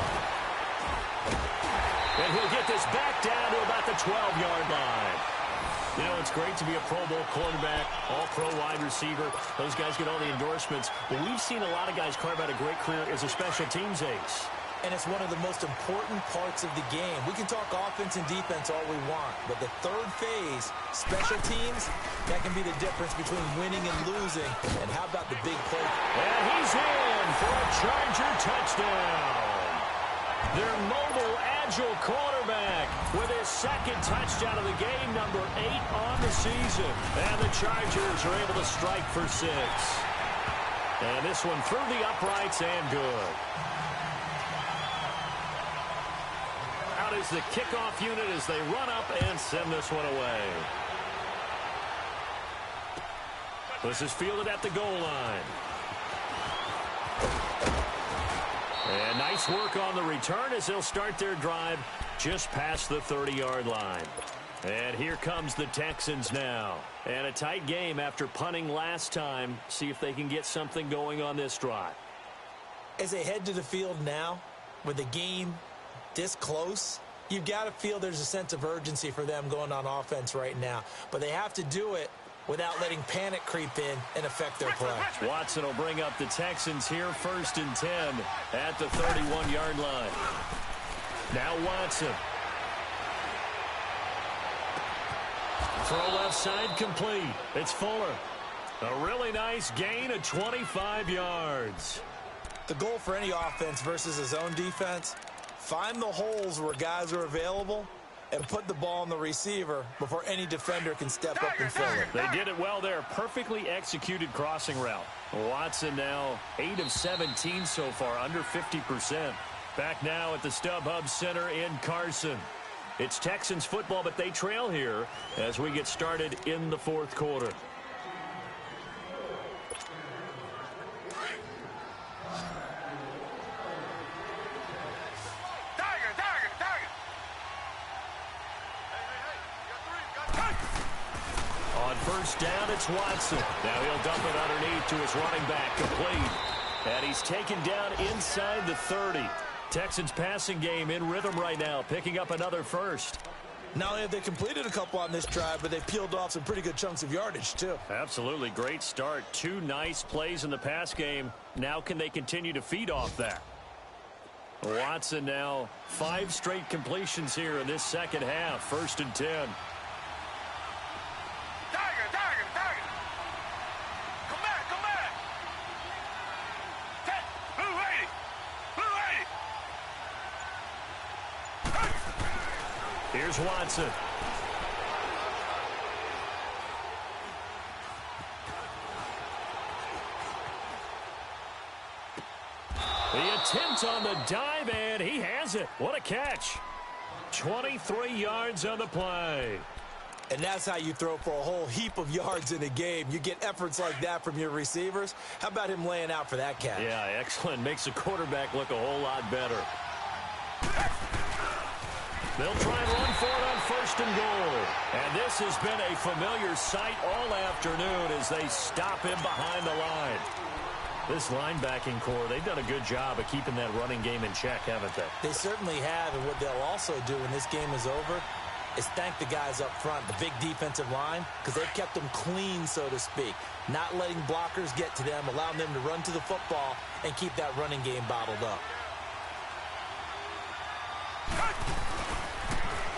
Speaker 2: And he'll get this back down to about the 12-yard line. You know, it's great to be a Pro Bowl quarterback, all-pro wide receiver. Those guys get all the endorsements. But we've seen a lot of guys carve out a great career as a special teams ace.
Speaker 3: And it's one of the most important parts of the game. We can talk offense and defense all we want, but the 3rd phase, special teams, that can be the difference between winning and losing. And how about the big play?
Speaker 2: And he's in for a Charger touchdown. Their mobile, agile quarterback with his 2nd touchdown of the game, number 8 on the season. And the Chargers are able to strike for 6. And this one through the uprights and good. Is the kickoff unit as they run up and send this one away. This is fielded at the goal line. And nice work on the return as they'll start their drive just past the 30-yard line. And here comes the Texans now. And a tight game after punting last time. See if they can get something going on this drive.
Speaker 3: As they head to the field now, with the game this close, you've got to feel there's a sense of urgency for them going on offense right now. But they have to do it without letting panic creep in and affect their play.
Speaker 2: Watson will bring up the Texans here 1st and 10 at the 31-yard line. Now Watson. Throw left side complete. It's Fuller. A really nice gain of 25 yards.
Speaker 3: The goal for any offense versus a zone defense, find the holes where guys are available and put the ball on the receiver before any defender can step up and fill it.
Speaker 2: They did it well there. Perfectly executed crossing route. Watson now 8 of 17 so far, under 50%. Back now at the StubHub Center in Carson. It's Texans football, but they trail here as we get started in the 4th quarter. On 1st down, it's Watson. Now he'll dump it underneath to his running back, complete. And he's taken down inside the 30. Texans passing game in rhythm right now, picking up another first.
Speaker 3: Not only have they completed a couple on this drive, but they peeled off some pretty good chunks of yardage, too.
Speaker 2: Absolutely great start. 2 nice plays in the pass game. Now can they continue to feed off that? Watson now 5 straight completions here in this second half. 1st and 10.
Speaker 4: Tiger. Come back. Blue 80.
Speaker 2: Here's Watson. The attempt on the dive, and he has it. What a catch. 23 yards on the play.
Speaker 3: And that's how you throw for a whole heap of yards in a game. You get efforts like that from your receivers. How about him laying out for that catch?
Speaker 2: Yeah, excellent. Makes the quarterback look a whole lot better. They'll try and run for it on 1st and goal. And this has been a familiar sight all afternoon as they stop him behind the line. This linebacking core, they've done a good job of keeping that running game in check, haven't they?
Speaker 3: They certainly have, and what they'll also do when this game is over is thank the guys up front, the big defensive line, because they've kept them clean, so to speak. Not letting blockers get to them, allowing them to run to the football and keep that running game bottled up.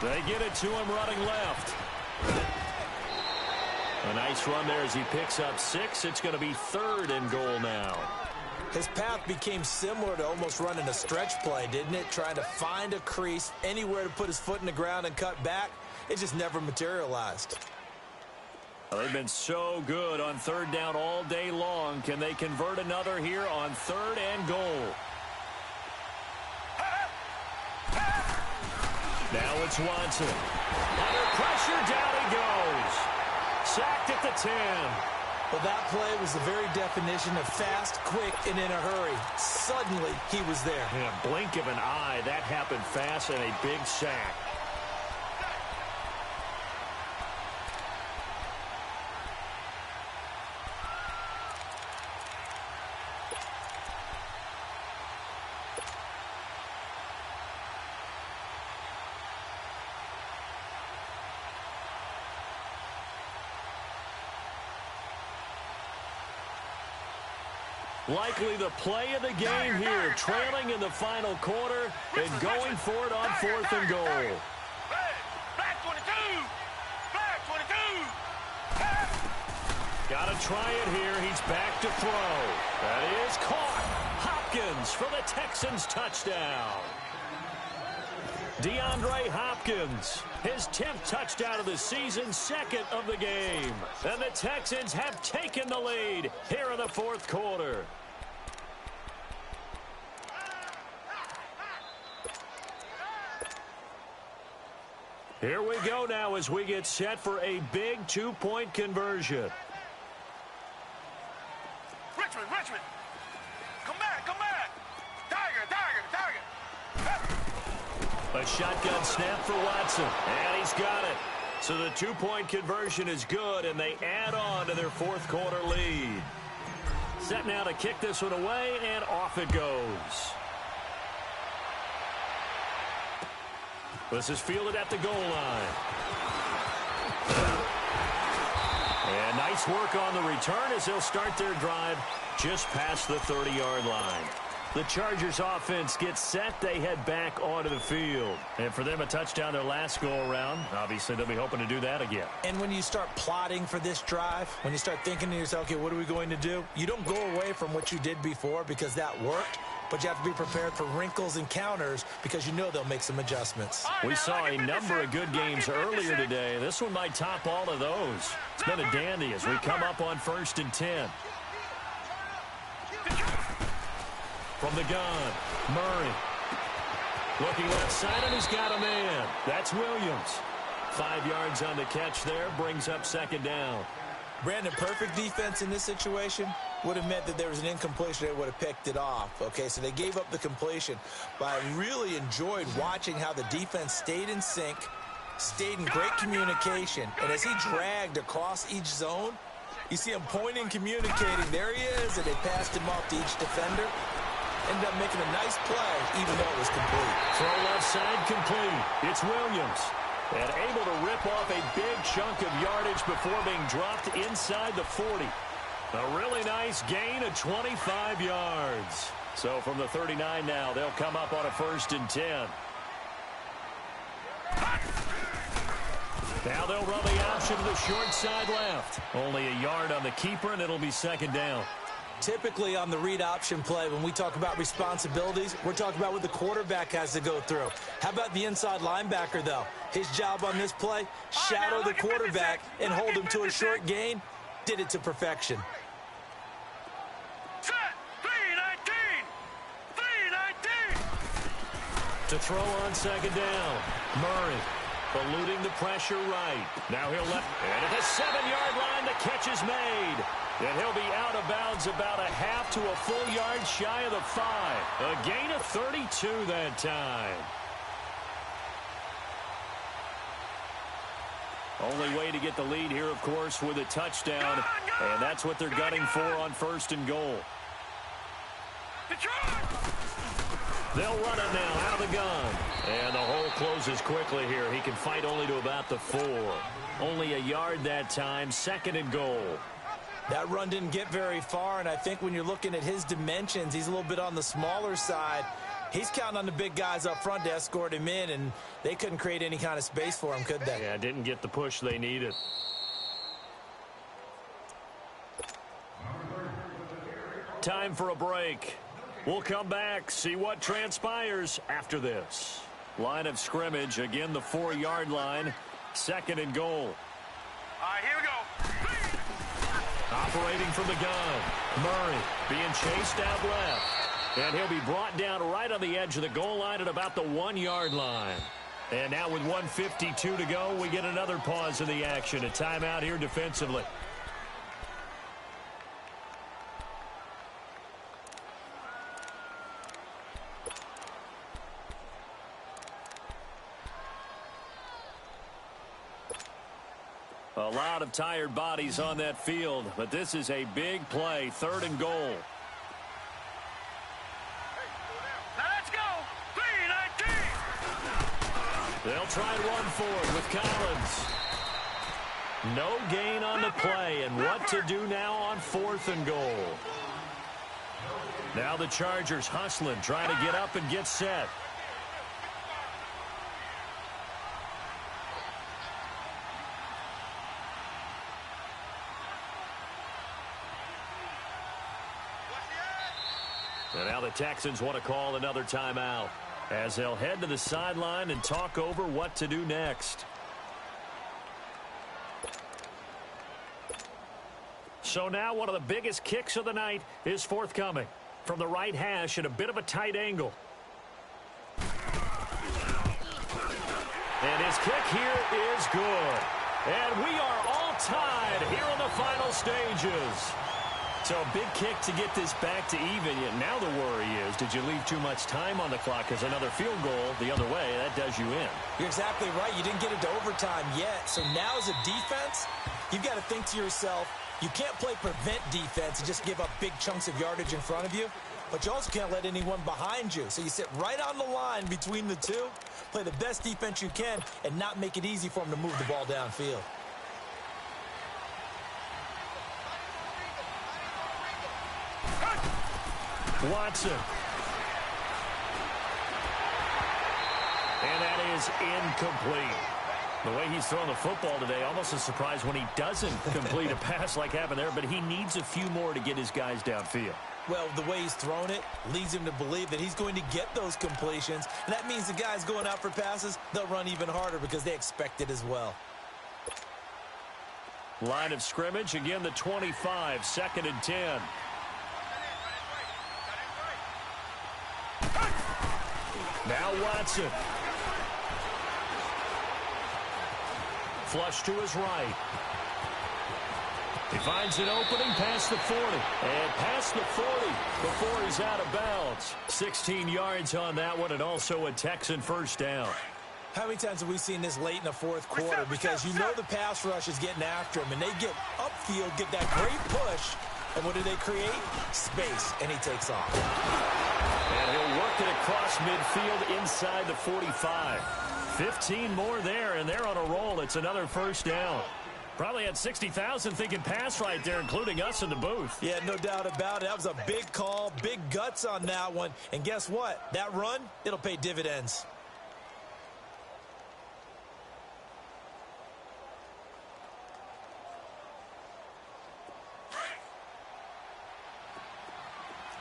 Speaker 2: They get it to him running left. A nice run there as he picks up 6. It's going to be 3rd and goal now.
Speaker 3: His path became similar to almost running a stretch play, didn't it? Trying to find a crease, anywhere to put his foot in the ground and cut back. It just never materialized.
Speaker 2: Well, they've been so good on 3rd down all day long. Can they convert another here on 3rd and goal? Now it's Watson. Under pressure, down he goes. Sacked at the 10.
Speaker 3: Well, that play was the very definition of fast, quick, and in a hurry. Suddenly, he was there.
Speaker 2: In a blink of an eye, that happened fast and a big sack. Likely the play of the game here, trailing in the final quarter and going for it on 4th and goal.
Speaker 4: Black 22.
Speaker 2: Got to try it here. He's back to throw. That is caught. Hopkins for the Texans touchdown. DeAndre Hopkins, his 10th touchdown of the season, 2nd of the game. And the Texans have taken the lead here in the 4th quarter. Here we go now as we get set for a big 2-point conversion.
Speaker 4: Richmond. Come back. Tiger.
Speaker 2: A shotgun snap for Watson, and he's got it. So the 2-point conversion is good, and they add on to their 4th quarter lead. Set now to kick this one away, and off it goes. This is fielded at the goal line. And nice work on the return as they'll start their drive just past the 30-yard line. The Chargers offense gets set. They head back onto the field. And for them, a touchdown their last go-around. Obviously, they'll be hoping to do that again.
Speaker 3: And when you start plotting for this drive, when you start thinking to yourself, okay, what are we going to do? You don't go away from what you did before because that worked. But you have to be prepared for wrinkles and counters because you know they'll make some adjustments.
Speaker 2: We saw a number of good games earlier today. This one might top all of those. It's been a dandy as we come up on 1st and 10. From the gun, Murray. Looking left side, and he's got a man. That's Williams. 5 yards on the catch there, brings up 2nd down.
Speaker 3: Brandon, perfect defense in this situation would have meant that there was an incompletion. They would have picked it off. Okay, so they gave up the completion. But I really enjoyed watching how the defense stayed in sync, stayed in great communication. And as he dragged across each zone, you see him pointing, communicating. There he is, and they passed him off to each defender. Ended up making a nice play, even though it was complete.
Speaker 2: Throw left side complete. It's Williams. And able to rip off a big chunk of yardage before being dropped inside the 40. A really nice gain of 25 yards. So from the 39 now, they'll come up on a 1st and 10. Now they'll run the option to the short side left. Only a yard on the keeper, and it'll be 2nd down.
Speaker 3: Typically on the read option play, when we talk about responsibilities, we're talking about what the quarterback has to go through. How about the inside linebacker, though? His job on this play, shadow the quarterback and hold him to a short gain. Did it to perfection.
Speaker 4: Set. 3-19. 3-19.
Speaker 2: To throw on 2nd down. Murray eluding the pressure right. Now he'll left. And at the 7-yard line, the catch is made. And he'll be out of bounds about a half to a full yard shy of the 5. A gain of 32 that time. Only way to get the lead here, of course, with a touchdown. And that's what they're gunning for on 1st and goal. They'll run it now out of the gun. And the hole closes quickly here. He can fight only to about the 4. Only a yard that time, 2nd and goal.
Speaker 3: That run didn't get very far, and I think when you're looking at his dimensions, he's a little bit on the smaller side. He's counting on the big guys up front to escort him in, and they couldn't create any kind of space for him, could they?
Speaker 2: Yeah, didn't get the push they needed. Time for a break. We'll come back, see what transpires after this. Line of scrimmage, again the 4-yard line, 2nd and goal.
Speaker 4: All right, here we go.
Speaker 2: Operating from the gun, Murray being chased out left. And he'll be brought down right on the edge of the goal line at about the 1-yard line. And now with 1:52 to go, we get another pause in the action. A timeout here defensively. A lot of tired bodies on that field, but this is a big play, 3rd and goal.
Speaker 4: Now let's go. 3-19.
Speaker 2: They'll try and run forward with Collins. No gain on the play, and what to do now on 4th and goal. Now the Chargers hustling, trying to get up and get set. And now the Texans want to call another timeout as they'll head to the sideline and talk over what to do next. So now one of the biggest kicks of the night is forthcoming from the right hash at a bit of a tight angle. And his kick here is good. And we are all tied here in the final stages. So a big kick to get this back to even. Yet now the worry is, did you leave too much time on the clock? Because another field goal the other way, that does you in.
Speaker 3: You're exactly right. You didn't get it to overtime yet. So now as a defense, you've got to think to yourself, you can't play prevent defense and just give up big chunks of yardage in front of you. But you also can't let anyone behind you. So you sit right on the line between the two, play the best defense you can, and not make it easy for them to move the ball downfield.
Speaker 2: Watson. And that is incomplete. The way he's thrown the football today, almost a surprise when he doesn't complete a pass like happened there, but he needs a few more to get his guys downfield.
Speaker 3: Well, the way he's thrown it leads him to believe that he's going to get those completions. And that means the guys going out for passes, they'll run even harder because they expect it as well.
Speaker 2: Line of scrimmage, again the 25, 2nd and 10. Now Watson. Flush to his right. He finds an opening past the 40. And past the 40 before he's out of bounds. 16 yards on that one, and also a Texan first down.
Speaker 3: How many times have we seen this late in the fourth quarter? Because you know the pass rush is getting after him, and they get upfield, get that great push, and what do they create? Space, and he takes off.
Speaker 2: And he'll work it across midfield inside the 45. 15 more there, and they're on a roll. It's another first down. Probably had 60,000 thinking pass right there, including us in the booth.
Speaker 3: Yeah, no doubt about it. That was a big call, big guts on that one. And guess what? That run, it'll pay dividends.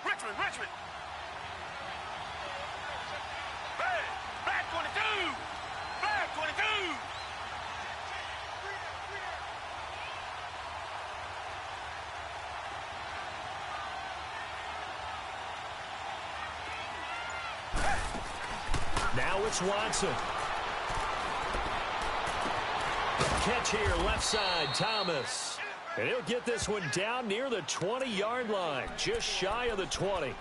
Speaker 4: Richmond. Hey, Black 22. Black 22.
Speaker 2: Now it's Watson. Catch here, left side, Thomas. And he'll get this one down near the 20-yard line, just shy of the 20.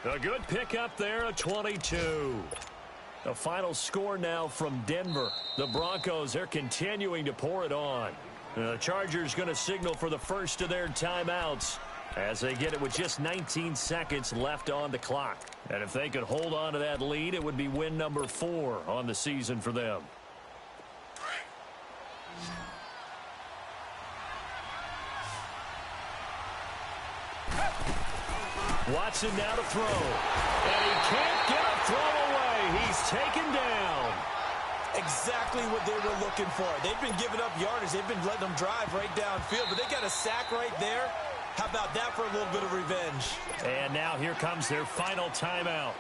Speaker 2: A good pickup there, a 22. The final score now from Denver. The Broncos, they're continuing to pour it on. The Chargers going to signal for the first of their timeouts as they get it with just 19 seconds left on the clock. And if they could hold on to that lead, it would be win number 4 on the season for them. Watson now to throw. And he can't get a throw away. He's taken down.
Speaker 3: Exactly what they were looking for. They've been giving up yardage. They've been letting them drive right downfield, but they got a sack right there. How about that for a little bit of revenge?
Speaker 2: And now here comes their final timeout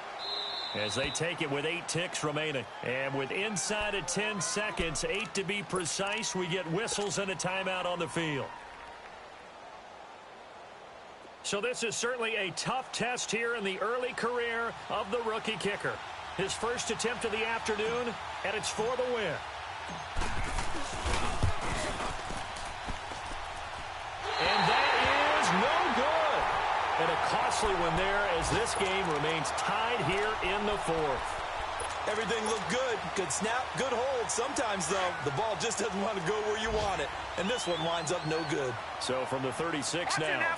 Speaker 2: as they take it with 8 ticks remaining. And with inside of 10 seconds, 8 to be precise, we get whistles and a timeout on the field. So this is certainly a tough test here in the early career of the rookie kicker. His first attempt of the afternoon, and it's for the win. And that is no good. And a costly one there as this game remains tied here in the 4th.
Speaker 3: Everything looked good. Good snap, good hold. Sometimes, though, the ball just doesn't want to go where you want it. And this one winds up no good.
Speaker 2: So from the 36 now.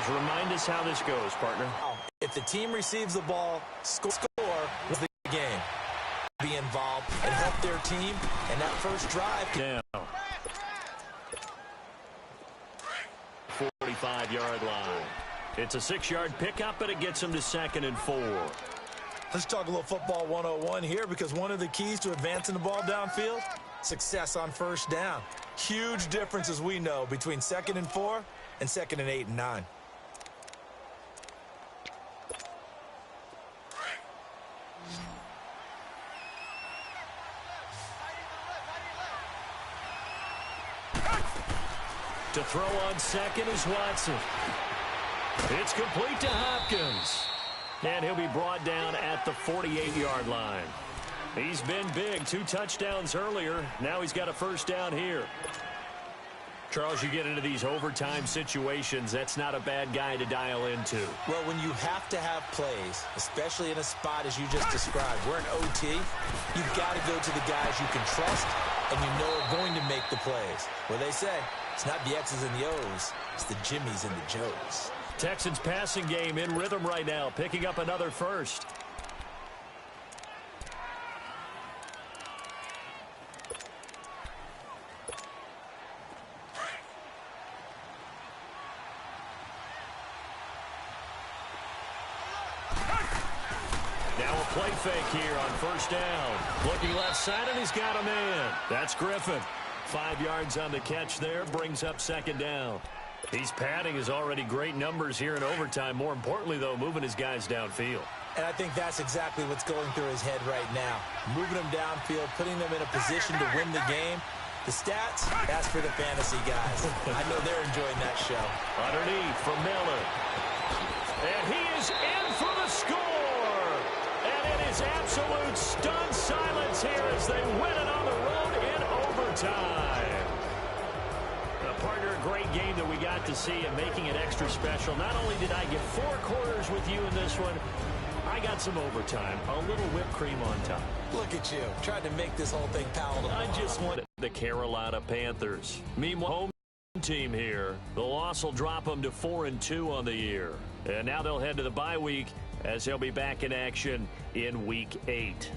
Speaker 2: Remind us how this goes, partner.
Speaker 3: If the team receives the ball, score with the game. Be involved and help their team, and that first drive.
Speaker 2: Down. 45-yard line. It's a 6-yard pickup, but it gets them to 2nd and 4.
Speaker 3: Let's talk a little football 101 here, because one of the keys to advancing the ball downfield, success on first down. Huge difference, as we know, between 2nd and 4 and 2nd and 8 and 9.
Speaker 2: To throw on 2nd is Watson. It's complete to Hopkins. And he'll be brought down at the 48-yard line. He's been big, 2 touchdowns earlier. Now he's got a first down here. Charles, you get into these overtime situations, that's not a bad guy to dial into.
Speaker 3: Well, when you have to have plays, especially in a spot as you just described, we're in OT, you've got to go to the guys you can trust and you know are going to make the plays. Well, they say, it's not the X's and the O's, it's the Jimmies and the Joes.
Speaker 2: Texans passing game in rhythm right now, picking up another first. Now a play fake here on first down. Looking left side, and he's got a man. That's Griffin. 5 yards on the catch there, brings up 2nd down. He's padding his already great numbers here in overtime. More importantly, though, moving his guys downfield.
Speaker 3: And I think that's exactly what's going through his head right now. Moving them downfield, putting them in a position to win the game. The stats, that's for the fantasy guys. I know they're enjoying that show.
Speaker 2: Underneath for Miller. And he is in for the score. And it is absolute stunned silence here as they win it on the road in overtime. Partner, a great game that we got to see and making it extra special. Not only did I get 4 quarters with you in this one, I got some overtime, a little whipped cream on top.
Speaker 3: Look at you, trying to make this whole thing palatable.
Speaker 2: I just wanted the Carolina Panthers. Meanwhile, home team here. The loss will drop them to 4-2 on the year. And now they'll head to the bye week as he'll be back in action in Week 8.